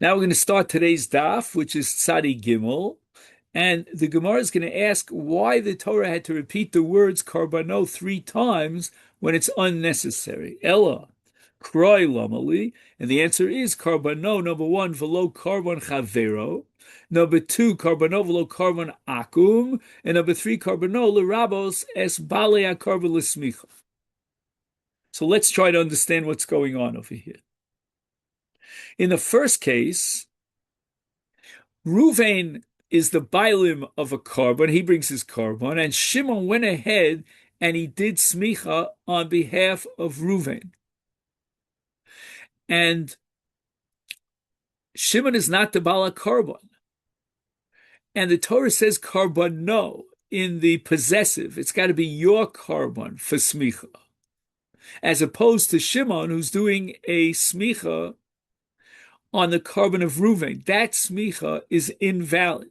Now we're going to start today's daf, which is Tzadi Gimel, and the Gemara is going to ask why the Torah had to repeat the words Karbano 3 times when it's unnecessary. Ella, Kroi Lamali, and the answer is Karbano, number one, Velo Karban Chavero, number two, Karbano Velo Karban Akum, and number three, Karbano Lerabos Es Balei HaKarban L'Smicha. So let's try to understand what's going on over here. In the first case, Ruvain is the bailim of a carbon. He brings his carbon, and Shimon went ahead and he did smicha on behalf of Ruvain. And Shimon is not the bala carbon. And the Torah says carbon no in the possessive. It's got to be your carbon for smicha, as opposed to Shimon, who's doing a smicha on the carbon of Ruvain. That smicha is invalid.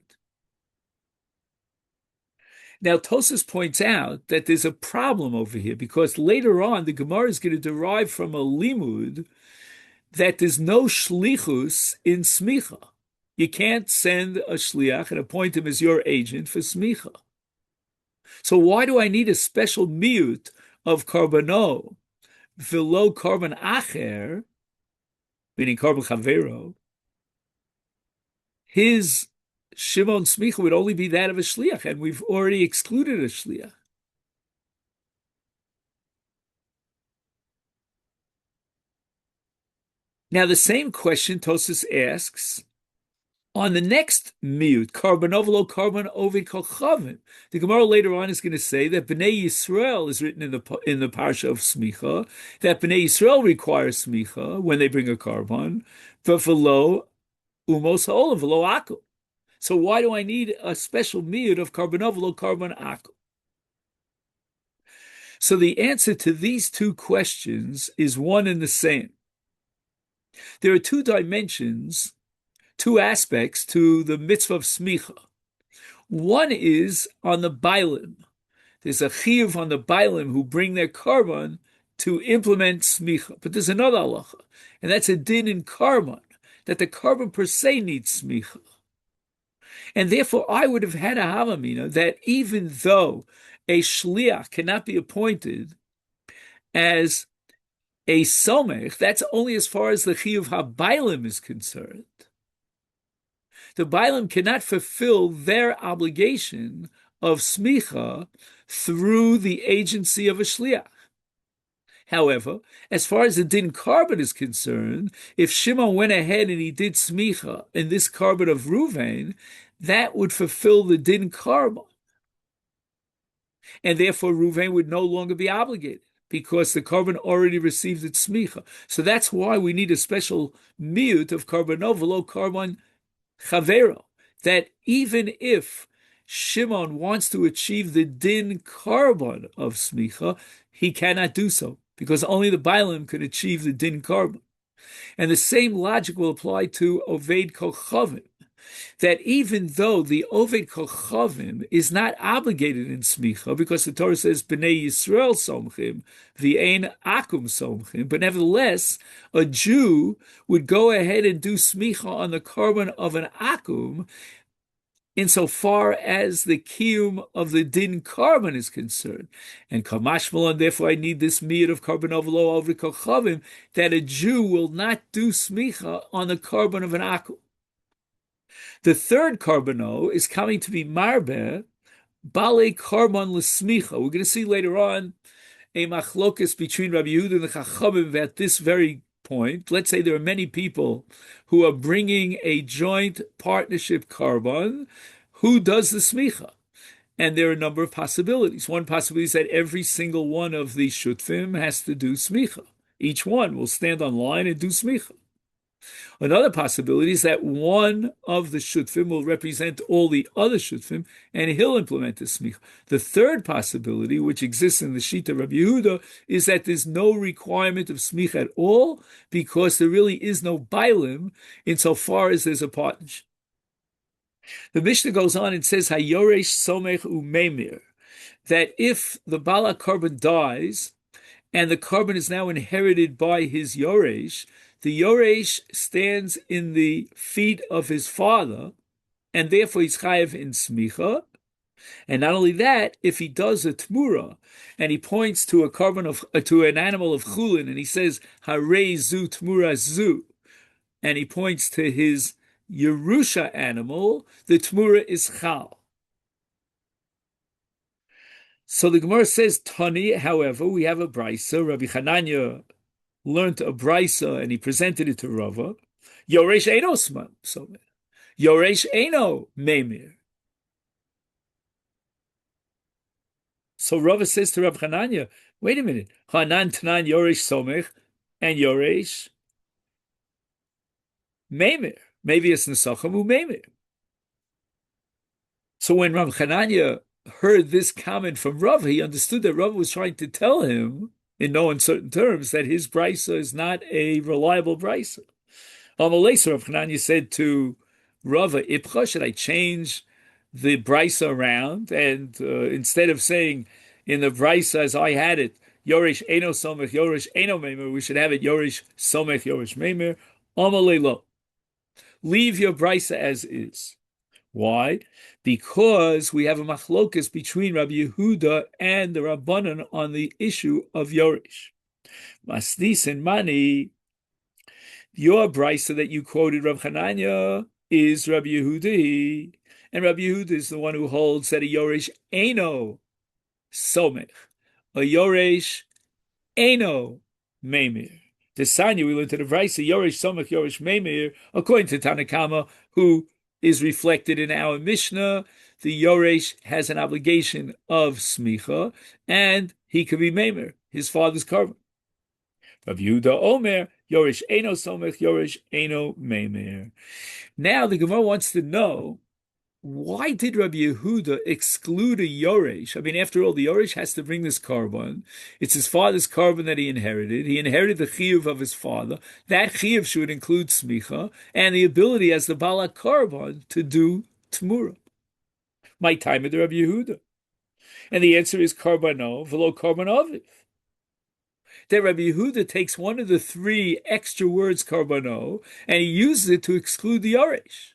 Now, Tosas points out that there's a problem over here because later on the Gemara is going to derive from a limud that there's no shlichus in smicha. You can't send a shliach and appoint him as your agent for smicha. So why do I need a special miut of karbano, velo karban acher, meaning karban chavero? His Shimon smicha would only be that of a shliach, and we've already excluded a shliach. Now, the same question Tosas asks on the next miut, karban ovelo karban ovid kolchavim. The Gemara later on is going to say that Bnei Yisrael is written in the parsha of smicha, that Bnei Yisrael requires smicha when they bring a karban, but velo umos ha'olam velo akum. So why do I need a special miut of karban ovelo karban akum? So the answer to these two questions is one and the same. There are two dimensions, two aspects to the mitzvah of smicha. One is on the bailim. There's a chiyuv on the bailim who bring their karban to implement smicha. But there's another halacha, and that's a din in karban, that the karban per se needs smicha. And therefore, I would have had a havamina that even though a shliach cannot be appointed as a somech, that's only as far as the chiyuv habaylim is concerned. The bailim cannot fulfill their obligation of smicha through the agency of a shliach. However, as far as the din karban is concerned, if Shimon went ahead and he did smicha in this karban of Ruvain, that would fulfill the din karban. And therefore Ruvain would no longer be obligated, because the karban already received its smicha. So that's why we need a special miut of karbano velo karban chavero, that even if Shimon wants to achieve the din karban of smicha, he cannot do so, because only the bailim can achieve the din karban. And the same logic will apply to oved kolchavim, that even though the Oved Kolchavim is not obligated in smicha, because the Torah says Bnei Yisrael somchim, v'ein akum somchim, but nevertheless, a Jew would go ahead and do smicha on the karban of an akum, insofar as the kiyum of the din karban is concerned. And kamashmalon, therefore I need this miyad of karban ovelo Oved Kolchavim, that a Jew will not do smicha on the karban of an akum. The third karbano is coming to be marbe, bale karban l'smicha. We're going to see later on a machlokas between Rabbi Yehuda and the Chachamim at this very point. Let's say there are many people who are bringing a joint partnership karban. Who does the smicha? And there are a number of possibilities. One possibility is that every single one of the shutfim has to do smicha. Each one will stand on line and do smicha. Another possibility is that one of the shutfim will represent all the other shutfim, and he'll implement the smicha. The third possibility, which exists in the Shita of Rabbi Yehuda, is that there's no requirement of smicha at all, because there really is no bailim insofar as there's a partnership. The Mishnah goes on and says, Hayoresh somech umemir, that if the bala karban dies, and the karban is now inherited by his yoresh, the Yoresh stands in the feet of his father, and therefore he's chayev in smicha. And not only that, if he does a tmura, and he points to a carbon of to an animal of chulin, and he says harei zu tmura zu, and he points to his Yerusha animal, the tmura is chal. So the Gemara says, Tani, however, we have a brisa. Rabbi Chananya learned a brisa and he presented it to Rava. Yoresh Eino Somer. Yoresh Eino Memir. So Rava says to Rabbi Chananya, wait a minute. Hanan Tanan Yoresh Somech and Yoresh Memir. Maybe it's Nesacham U Memir. So when Rabbi Chananya heard this comment from Rava, he understood that Rava was trying to tell him, in no uncertain terms, that his brisa is not a reliable brisa. Amalesa, Rav Chananya said to Rava, Ipcha, should I change the brisa around? And instead of saying in the brisa as I had it, Yorish Eno Somech, Yorish Eno Meimer, we should have it Yorish Somech, Yorish Meimer. Amalelo. Leave your brisa as is. Why? Because we have a machlokas between Rabbi Yehuda and the Rabbanan on the issue of Yorish. Masnis and Mani, your brisa that you quoted, Rav Chananya, is Rabbi Yehuda, and Rabbi Yehuda is the one who holds that a Yorish Eino Somech, a Yorish Eino Meimir. The Sanya, we learned to the brisa, Yorish Somech, Yorish Meimir, according to Tanakama, who is reflected in our Mishnah. The Yoresh has an obligation of smicha, and he could be Meimer, his father's carbon. Rabbi Yehuda Omer, Yoresh Eino Somech, Yoresh Eino Meimer. Now the Gemara wants to know, why did Rabbi Yehuda exclude a Yoresh? I mean, after all, the Yoresh has to bring this carbon. It's his father's carbon that he inherited. He inherited the chiyuv of his father. That chiyuv should include smicha and the ability as the bala carbon to do tmura. My time with Rabbi Yehuda. And the answer is karbano v'lo karbanoviv. That Rabbi Yehuda takes one of the three extra words karbano and he uses it to exclude the Yoresh.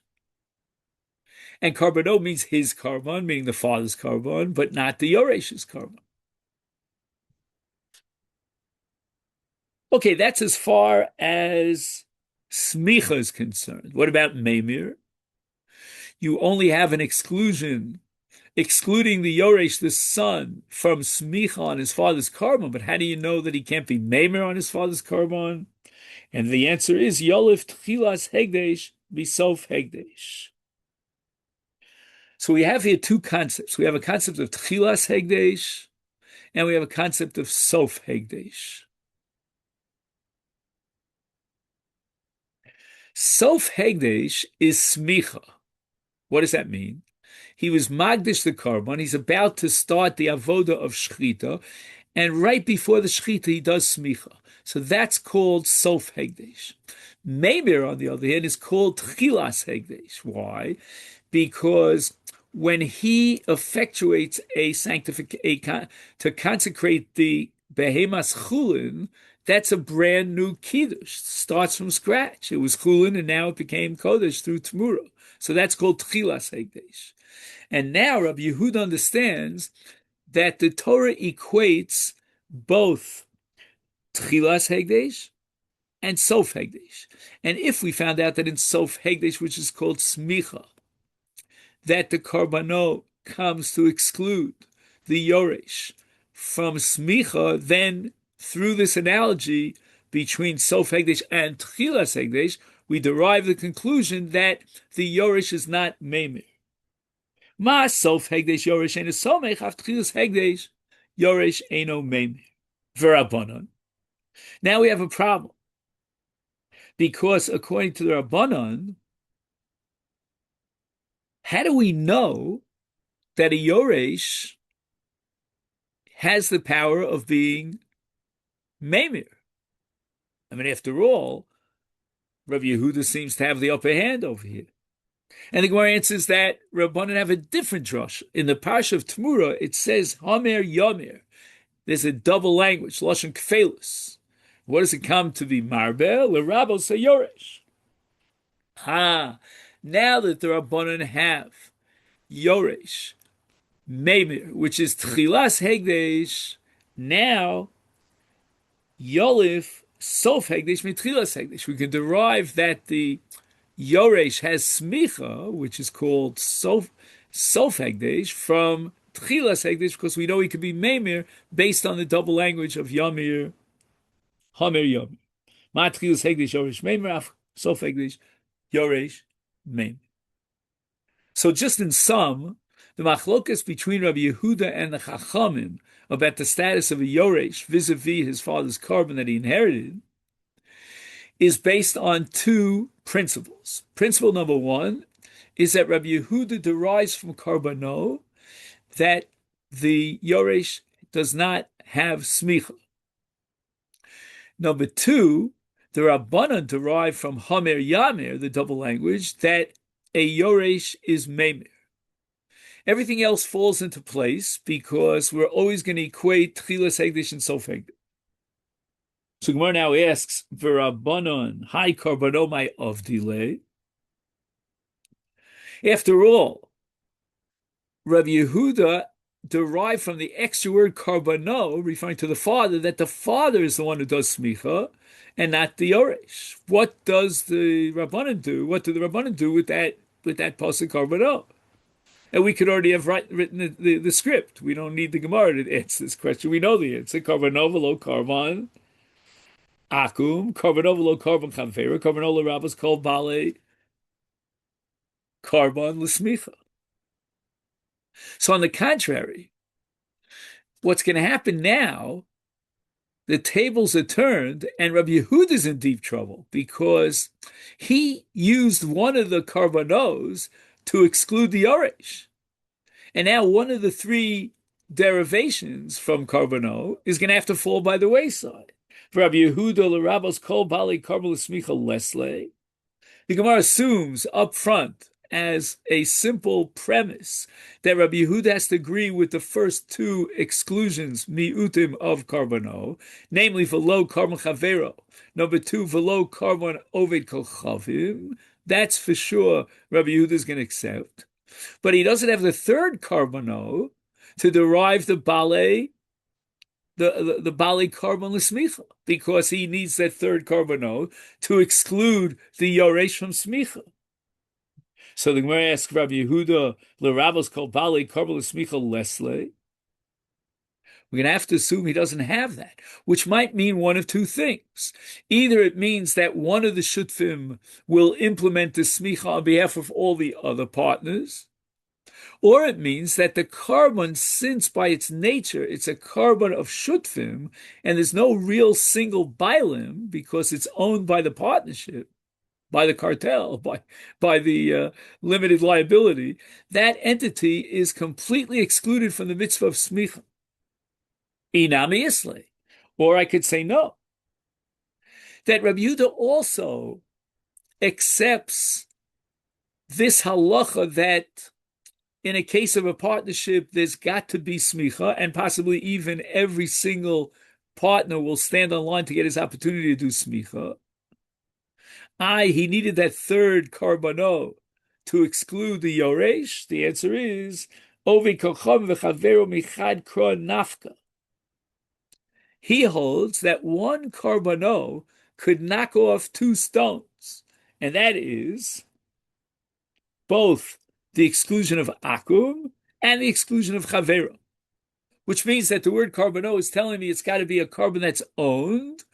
And karbano means his carbon, meaning the father's carbon, but not the Yoresh's carbon. Okay, that's as far as smicha is concerned. What about meimir? You only have an exclusion, excluding the Yoresh, the son, from smicha on his father's carbon. But how do you know that he can't be meimir on his father's carbon? And the answer is yolif tchilas hegdesh bisof hegdesh. So we have here two concepts. We have a concept of Tchilas Hegdesh, and we have a concept of Sof Hegdesh. Sof Hegdesh is Smicha. What does that mean? He was Magdish the Karban. He's about to start the Avoda of Shechita, and right before the Shechita, he does Smicha. So that's called Sof Hegdesh. Meimir, on the other hand, is called Tchilas Hegdesh. Why? Because when he effectuates a sanctification to consecrate the behemas chulin, that's a brand new kiddush. Starts from scratch. It was chulin, and now it became kodesh through tmura. So that's called tchilas hegdesh. And now Rabbi Yehuda understands that the Torah equates both tchilas hegdesh and sof hegdesh. And if we found out that in sof hegdesh, which is called smicha, that the karbano comes to exclude the yoresh from smicha, then through this analogy between sof hegdesh and tchilas hegdesh, we derive the conclusion that the yoresh is not meimir. Ma sof hegdesh yoresh eno somech af tchilas hegdesh yoresh eno meimir. V'Rabbanan. Now we have a problem, because according to the Rabbanan, how do we know that a Yoresh has the power of being Meimir? I mean, after all, Rabbi Yehuda seems to have the upper hand over here. And the Gemara answers that Rabbanan have a different drush. In the Parsha of Tmura, it says Hamer Yomer. There's a double language, Lashon Kfelus. What does it come to be marbe? L'rabo sayorish. Now that the Rabbanan have Yoresh, Meimir, which is Tchilas Hegdesh, now Yolif Sof Hegdesh Mitchilas Hegdesh. We can derive that the Yoresh has Smicha, which is called Sof Hegdesh, from Tchilas Hegdesh, because we know he could be Meimir based on the double language of Yamir, Hamer Yomir. Ma Tchilas Hegdesh Yoresh Meimir, Sof Hegdesh Yoresh Meimir. So just in sum, the machlokas between Rabbi Yehuda and the Chachamim about the status of a Yoresh vis-a-vis his father's carbon that he inherited is based on two principles. Principle number one is that Rabbi Yehuda derives from Karbano that the Yoresh does not have smicha. Number two, the Rabbanan derive from Hamer Yamer, the double language, that a Yoresh is Meimir. Everything else falls into place because we're always going to equate Tchilas Hegdesh and Sof Hegdesh. So Gemara now asks, V'Rabbanon, Hai Karbanomai of delay. After all, Rabbi Yehuda derived from the extra word Karbano, referring to the father, that the father is the one who does smicha and not the Yoresh. What does the Rabbanan do? What do the Rabbanan do with that pasuk Karbano? And we could already have written the script. We don't need the Gemara to answer this question. We know the answer. Karbano v'lo karban akum, karbano v'lo karban chamfera, karbano l'rabos kol bale karban l'smicha. So on the contrary, what's going to happen now, the tables are turned and Rabbi Yehuda is in deep trouble because he used one of the karbanos to exclude the Yoresh. And now one of the three derivations from karbano is going to have to fall by the wayside. For Rabbi Yehuda, l'rabos kol bali karbal smicha lesle. The Gemara assumes up front as a simple premise that Rabbi Yehuda has to agree with the first two exclusions, mi'utim of karbano, namely v'lo karban chavero, number two, v'lo karban oved kol chavim. That's for sure Rabbi Yehuda is going to accept. But he doesn't have the third karbano to derive the bale, the bale karban l'smicha, because he needs that third karbano to exclude the yoresh from smicha. So the Gemara asks Rabbi Yehuda, l'rabos kol bale karban l'smicha lesle. We're going to have to assume he doesn't have that, which might mean one of two things. Either it means that one of the shutfim will implement the smicha on behalf of all the other partners, or it means that the carbon, since by its nature it's a carbon of shutfim, and there's no real single bilim because it's owned by the partnership, by the cartel, by the limited liability, that entity is completely excluded from the mitzvah of smicha. Inami Isle. Or I could say no. That Rabbi Yehuda also accepts this halacha that in a case of a partnership, there's got to be smicha, and possibly even every single partner will stand on line to get his opportunity to do smicha. He needed that third karbano to exclude the yoresh. The answer is, Ovi kocham v'chavero michad kro nafka. He holds that one karbano could knock off two stones, and that is both the exclusion of akum and the exclusion of chavero, which means that the word karbano is telling me it's got to be a carbon that's owned,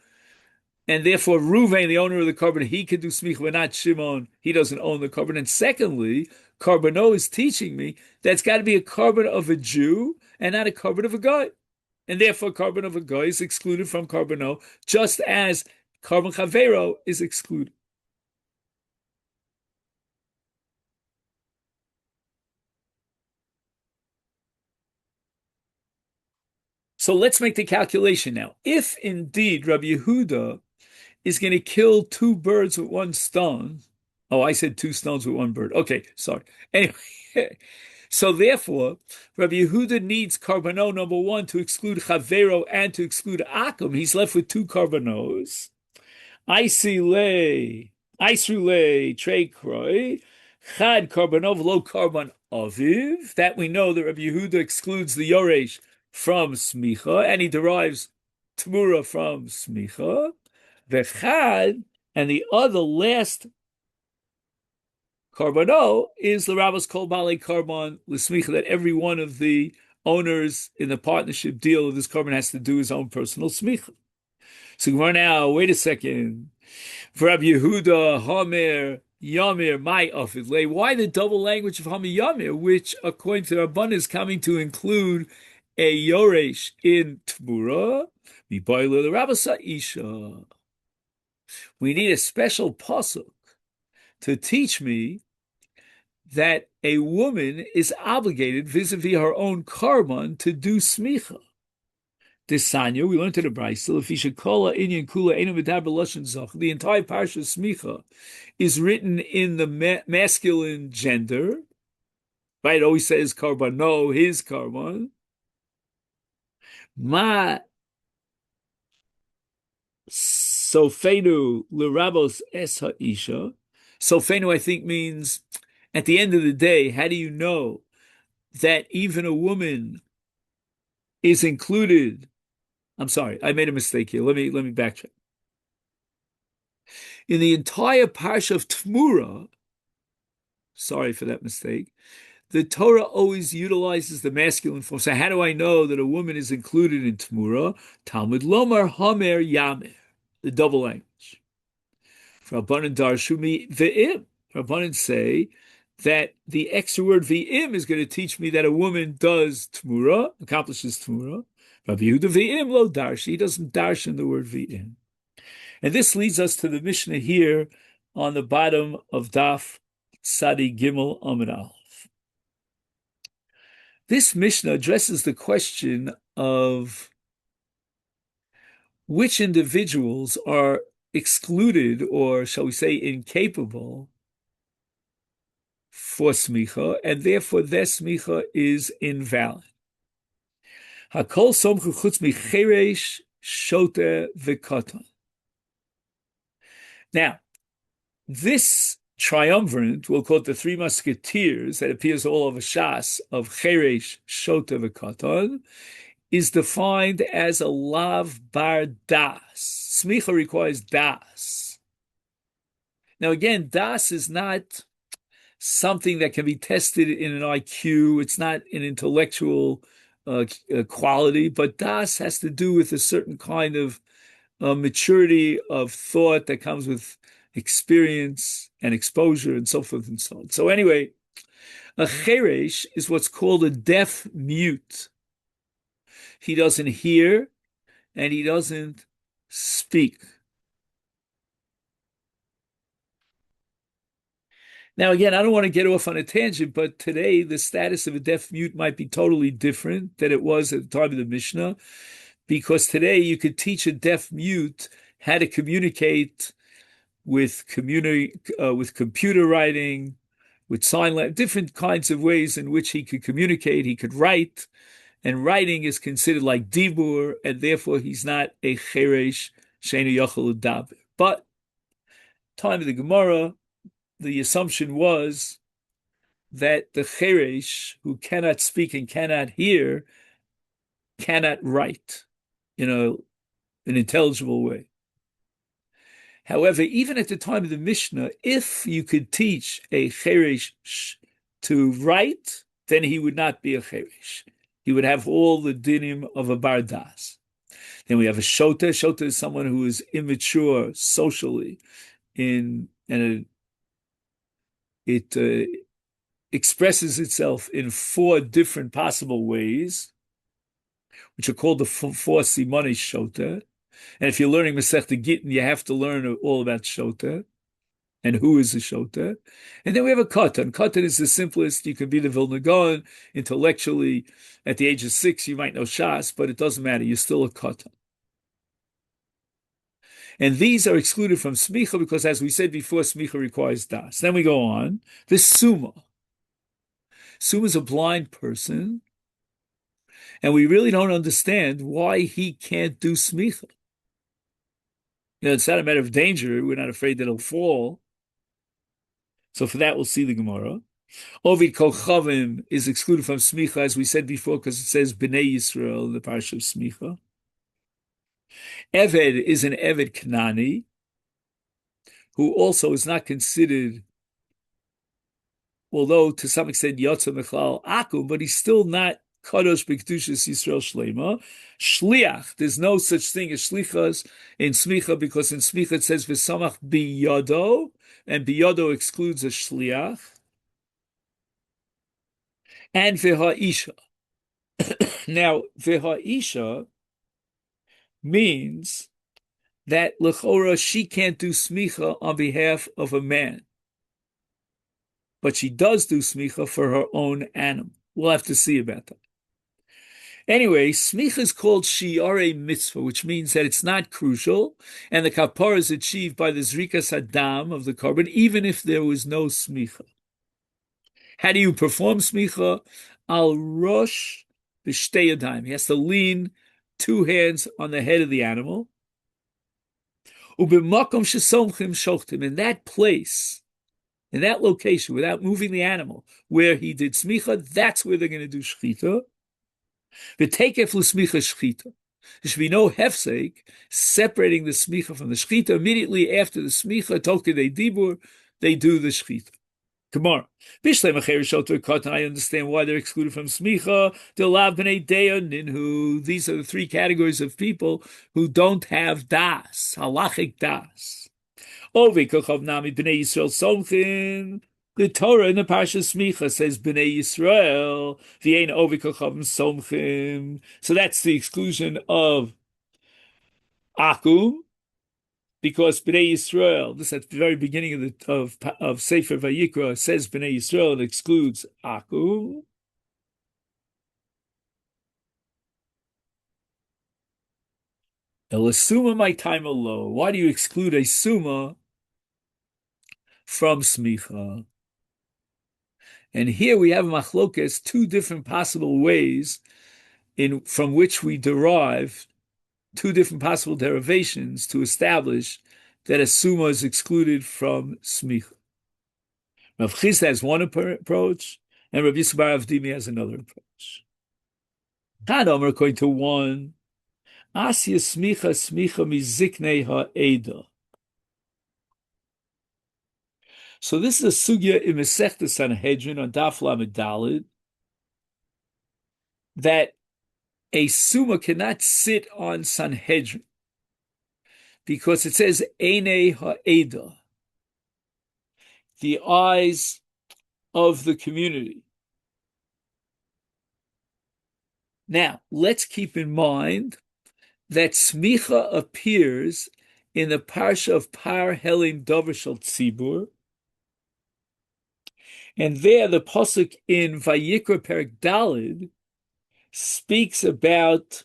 and therefore Ruvain, the owner of the carbon, he can do smicha, but not Shimon, he doesn't own the carbon. And secondly, karbano is teaching me that it's got to be a carbon of a Jew and not a carbon of a guy. And therefore, carbon of a guy is excluded from karbano, just as carbon chavero is excluded. So let's make the calculation now. If indeed Rabbi Yehuda is going to kill two birds with one stone, oh, I said two stones with one bird. Okay, sorry. Anyway, So therefore, Rabbi Yehuda needs karbono number one to exclude chavero and to exclude akum. He's left with two karbonos. Isru le trei kroi, chad karbanov lo karban aviv. That we know that Rabbi Yehuda excludes the yoresh from smicha, and he derives tmura from smicha. Vechad, and the other last Karbano is the Rabbis Kol Bali Karban L'Smicha, that every one of the owners in the partnership deal of this carbon has to do his own personal smicha. So we're now, wait a second. For Rabbi Yehuda, Hamer, Yamir, my Afidle. Why the double language of Hamer Yamir, which according to Rabban is coming to include a Yoresh in Tmura? Mibayla the Rabbasa Isha. We need a special pasuk to teach me that a woman is obligated vis-a-vis her own karman to do smicha. Desanya, we learned in the Brayso, the entire parsha smicha is written in the masculine gender. Right? It always says karbano, his karman. Ma sofenu l'rabos es ha'isha. Sofenu, I think, means at the end of the day, how do you know that even a woman is included? I'm sorry, I made a mistake here. Let me backtrack. In the entire parsha of Tmura, sorry for that mistake, the Torah always utilizes the masculine form. So how do I know that a woman is included in Tmura? Talmud Lomar Hamer Yamer, the double language. Rabbanan Darshumi Ve'im. Rabbanan say that the extra word Ve'im is going to teach me that a woman does Tmura, accomplishes Tmura. Rabbi Yehuda Ve'im lo darshi. He doesn't darshan the word Ve'im. And this leads us to the Mishnah here on the bottom of Daf Sadi Gimel Amud Aleph. This Mishnah addresses the question of which individuals are excluded, or shall we say incapable, for smicha, and therefore their smicha is invalid. Hakol somchu chutz micheresh shote v'katan. Now, this triumvirate, we'll call it the Three Musketeers, that appears all over Shas, of cheresh, shote v'katan, is defined as a lav bar das. Smicha requires das. Now again, das is not something that can be tested in an IQ. It's not an intellectual quality, but das has to do with a certain kind of maturity of thought that comes with experience and exposure and so forth and so on. So anyway, a cheresh is what's called a deaf mute. He doesn't hear and he doesn't speak. Now, again, I don't want to get off on a tangent, but today the status of a deaf mute might be totally different than it was at the time of the Mishnah, because today you could teach a deaf mute how to communicate with computer writing, with sign language, different kinds of ways in which he could communicate. He could write, and writing is considered like dibur, and therefore he's not a cheresh sheinu yachol udaber. But time of the Gemara, the assumption was that the cheresh, who cannot speak and cannot hear, cannot write in an intelligible way. However, even at the time of the Mishnah, if you could teach a cheresh to write, then he would not be a cheresh. He would have all the dinim of a bardas. Then we have a shota. Shota is someone who is immature socially, it expresses itself in four different possible ways, which are called the four simonei shota. And if you're learning Masechta Gittin, you have to learn all about shota and who is the shota. And then we have a katan. Katan is the simplest. You can be the Vilna Gaon intellectually. At the age of 6, you might know Shas, but it doesn't matter. You're still a katan. And these are excluded from smicha because, as we said before, smicha requires das. Then we go on. The summa. Suma is a blind person, and we really don't understand why he can't do smicha. It's not a matter of danger. We're not afraid that he'll fall. So for that, we'll see the Gemara. Ovid Kol Chavim is excluded from smicha, as we said before, because it says Bnei Yisrael in the parsha of smicha. Eved is an Eved Knani, who also is not considered, although to some extent Yotza Mechlal Akum, but he's still not Kadosh B'Kedushas Yisrael Shlema. Shliach, there's no such thing as Shlichas in Smicha, because in Smicha it says V'samach Biyado, and Biyado excludes a Shliach. And V'ha'isha. Now, V'ha'isha means that L'chora, she can't do Smicha on behalf of a man, but she does do smicha for her own animal. We'll have to see about that. Anyway, smicha is called shi'arei mitzvah, which means that it's not crucial, and the kapara is achieved by the zrikas hadam of the korban, even if there was no smicha. How do you perform smicha? Al rosh b'shtei yadayim. He has to lean two hands on the head of the animal. U'b'makom shesomchim shochtim. In that place, in that location, without moving the animal, where he did smicha, that's where they're going to do shchita. V'tekef l'smicha shchita. There should be no hefsek separating the smicha from the shchita. Immediately after the smicha, tolke de dibur, they do the shchita. Gemara. I understand why they're excluded from smicha. These are the three categories of people who don't have das, halachic das. The Torah in the Parsha Smicha says Bnei Yisrael, v'yein ovi kochavim somchim. So that's the exclusion of Akum, because Bnei Yisrael, this at the very beginning of Sefer Vayikra, says Bnei Yisrael, it excludes Akum. El suma my time alone. Why do you exclude a suma from smicha? And here we have machlokes, two different possible ways from which we derive two different possible derivations to establish that a suma is excluded from smicha. Rav Chisda has one approach, and Rav Yisrael bar Avdimi has another approach. Chad Omer, according to one, Asya smicha miziknei ha'eda. So this is a sugya in Masechta Sanhedrin on Daf Lamed Daled, that a suma cannot sit on Sanhedrin because it says Einei ha'eda, the eyes of the community. Now, let's keep in mind that smicha appears in the parsha of Par Helim Dover Shel Tzibur, and there the pasuk in Vayikra Perek Daled speaks about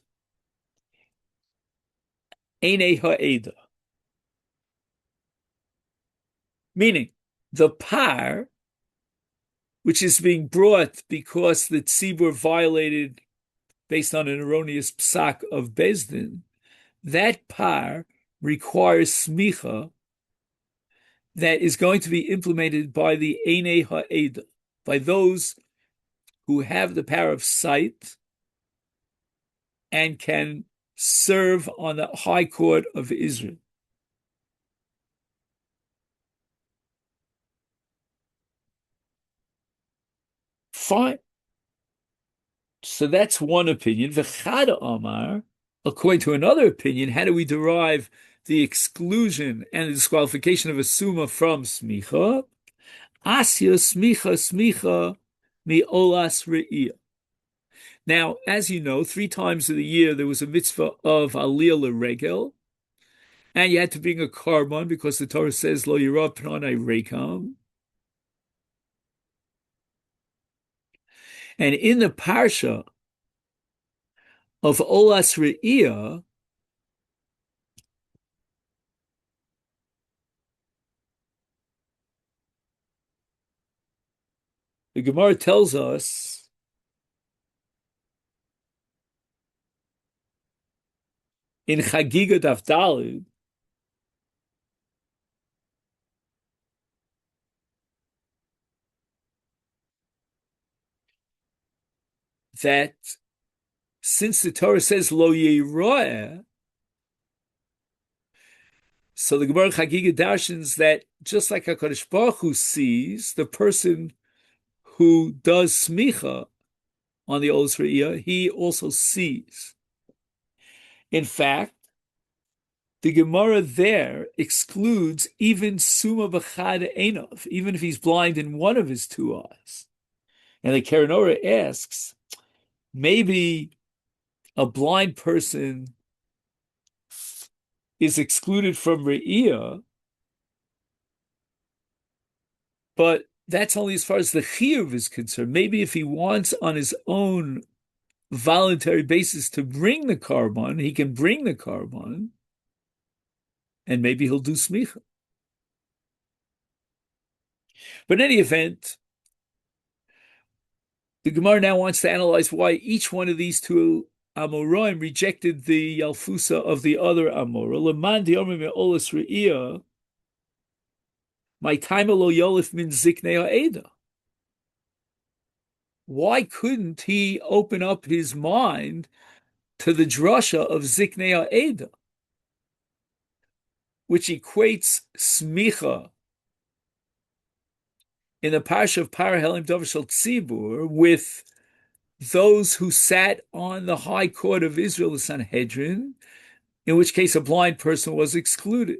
Einei ha'eda, meaning the par, which is being brought because the tzibur violated based on an erroneous psak of Bezdin, that par requires smicha that is going to be implemented by the Einei ha'eda, by those who have the power of sight and can serve on the High Court of Israel. Fine. So that's one opinion. V'chad Amar, according to another opinion, how do we derive the exclusion and the disqualification of a suma from smicha? Asya smicha mi olas re'iyah. Now, as you know, 3 times of the year there was a mitzvah of aliyah l'regel, and you had to bring a korban because the Torah says lo yirah pranai rekam. And in the parsha of Olas Re'iyah, The Gemara tells us in Chagiga Daf Daled that since the Torah says lo yiroeh, so the Gemara Chagiga darshans that just like HaKadosh Baruch Hu sees the person who does smicha on the Olos Re'iyah, he also sees. In fact, the Gemara there excludes even Suma B'chad Einov, even if he's blind in one of his two eyes. And the Keren Orah asks, maybe a blind person is excluded from Re'iyah, but that's only as far as the Chiyuv is concerned. Maybe if he wants on his own voluntary basis to bring the Karban, he can bring the Karban, and maybe he'll do Smicha. But in any event, the Gemara now wants to analyze why each one of these two Amoraim rejected the Yalfusa of the other Amora. Leman di'omer me'olas re'iyah, my time lo yolif min ziknei ha'eda. Why couldn't he open up his mind to the drasha of ziknei ha'eda, which equates smicha in the parsha of Parahelim Dover Shel Tzibur with those who sat on the high court of Israel, the Sanhedrin, in which case a blind person was excluded.